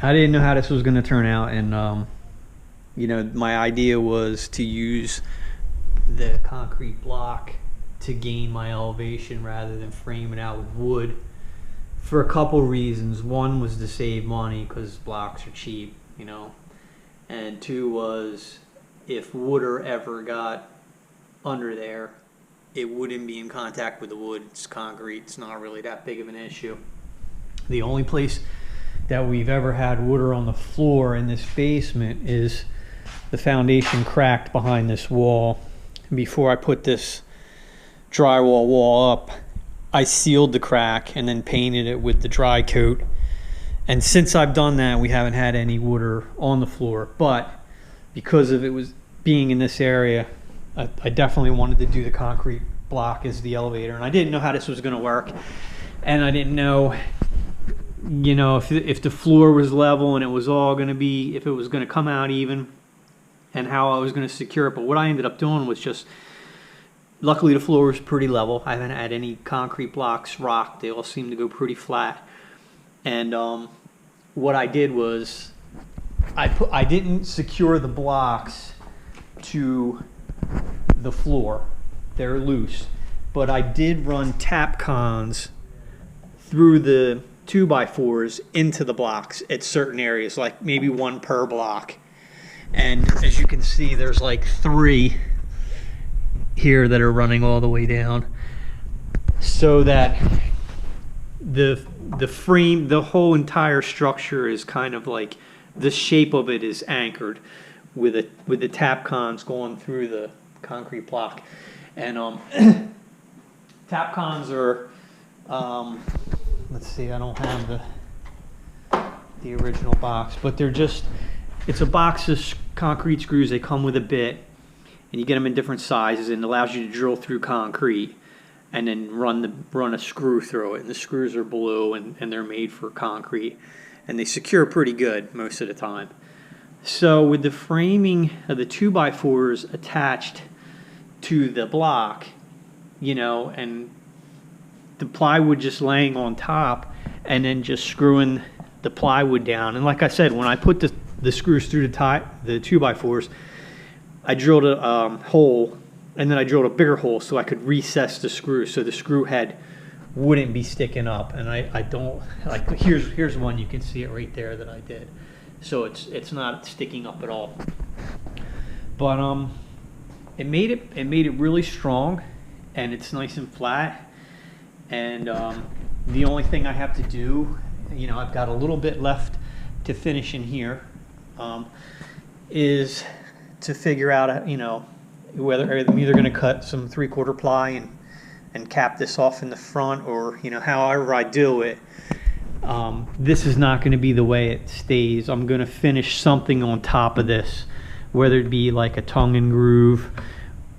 I didn't know how this was going to turn out, and you know, my idea was to use the concrete block to gain my elevation rather than frame it out with wood for a couple reasons. One was to save money because blocks are cheap, you know, and two was if water ever got under there, it wouldn't be in contact with the wood. It's concrete. It's not really that big of an issue. The only place that we've ever had water on the floor in this basement is the foundation cracked behind this wall. Before I put this drywall wall up, I sealed the crack and then painted it with the dry coat. And since I've done that, we haven't had any water on the floor. But because of it was being in this area, I definitely wanted to do the concrete block as the elevator. And I didn't know how this was going to work. And I didn't know, you know, if the floor was level and it was all going to be, if it was going to come out even, and how I was going to secure it. But what I ended up doing was just, luckily the floor was pretty level. I haven't had any concrete blocks rocked. They all seem to go pretty flat. And what I did was I didn't secure the blocks to the floor. They're loose. But I did run Tapcons through the 2x4s into the blocks at certain areas, like maybe one per block. And as you can see, there's like 3 here that are running all the way down, so that the frame, the whole entire structure is kind of like, the shape of it is anchored with the Tapcons going through the concrete block. And Tapcons are, let's see, I don't have the original box, but they're just, it's a box of concrete screws. They come with a bit, and you get them in different sizes, and it allows you to drill through concrete and then run a screw through it. And the screws are blue, and they're made for concrete, and they secure pretty good most of the time. So with the framing of the 2x4s attached to the block, you know, and the plywood just laying on top, and then just screwing the plywood down. And like I said, when I put the screws through the 2x4s, I drilled a hole, and then I drilled a bigger hole so I could recess the screw so the screw head wouldn't be sticking up. And I don't, like, here's one, you can see it right there that I did. So it's not sticking up at all. But it made it really strong, and it's nice and flat. And the only thing I have to do, you know, I've got a little bit left to finish in here, is to figure out, you know, whether I'm either going to cut some 3/4 ply and cap this off in the front, or, you know, however I do it. This is not going to be the way it stays. I'm going to finish something on top of this, whether it be like a tongue and groove,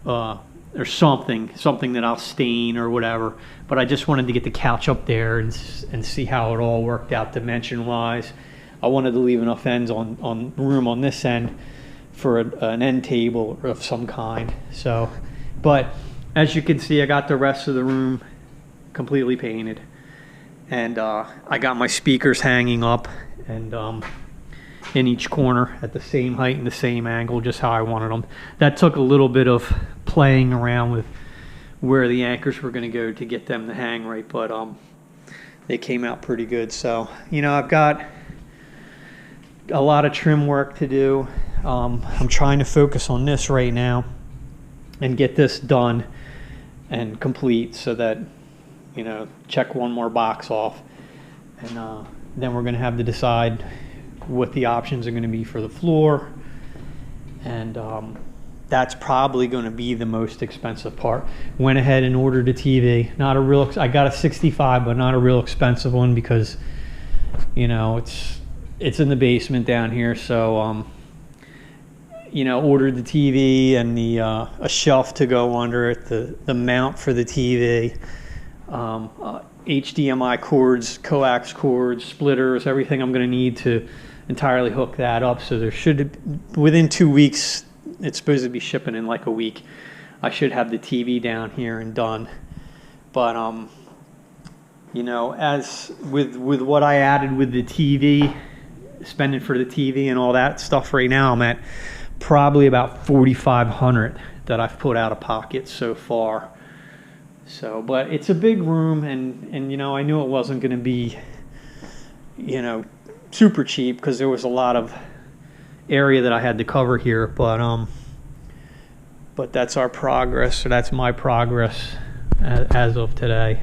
or something that I'll stain or whatever. But I just wanted to get the couch up there and see how it all worked out dimension wise. I wanted to leave enough ends on room on this end for an end table of some kind. So, but as you can see, I got the rest of the room completely painted, and I got my speakers hanging up and in each corner at the same height and the same angle, just how I wanted them. That took a little bit of playing around with where the anchors were going to go to get them to hang right, but they came out pretty good. So, you know, I've got a lot of trim work to do. I'm trying to focus on this right now and get this done and complete, so that, you know, check one more box off, and then we're going to have to decide what the options are going to be for the floor. And that's probably going to be the most expensive part. Went ahead and ordered a TV. Not a real, I got a 65, but not a real expensive one, because, you know, it's in the basement down here. So you know, ordered the TV and the a shelf to go under it, the mount for the TV, HDMI cords, coax cords, splitters, everything I'm going to need to entirely hook that up. So there should, within 2 weeks, it's supposed to be shipping in like a week, I should have the TV down here and done. But you know, as with what I added with the TV, spending for the TV and all that stuff right now, I'm at probably about $4,500 that I've put out of pocket so far. So, but it's a big room, and you know, I knew it wasn't going to be, you know, super cheap because there was a lot of area that I had to cover here. But that's our progress, or that's my progress as of today.